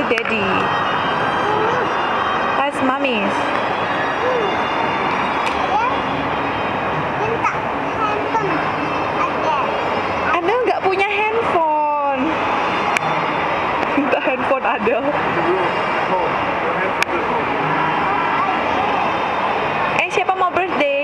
Daddy. Tas Mamis. Minta handphone ada. Adel nggak punya handphone. Minta handphone Adel. Siapa mau birthday?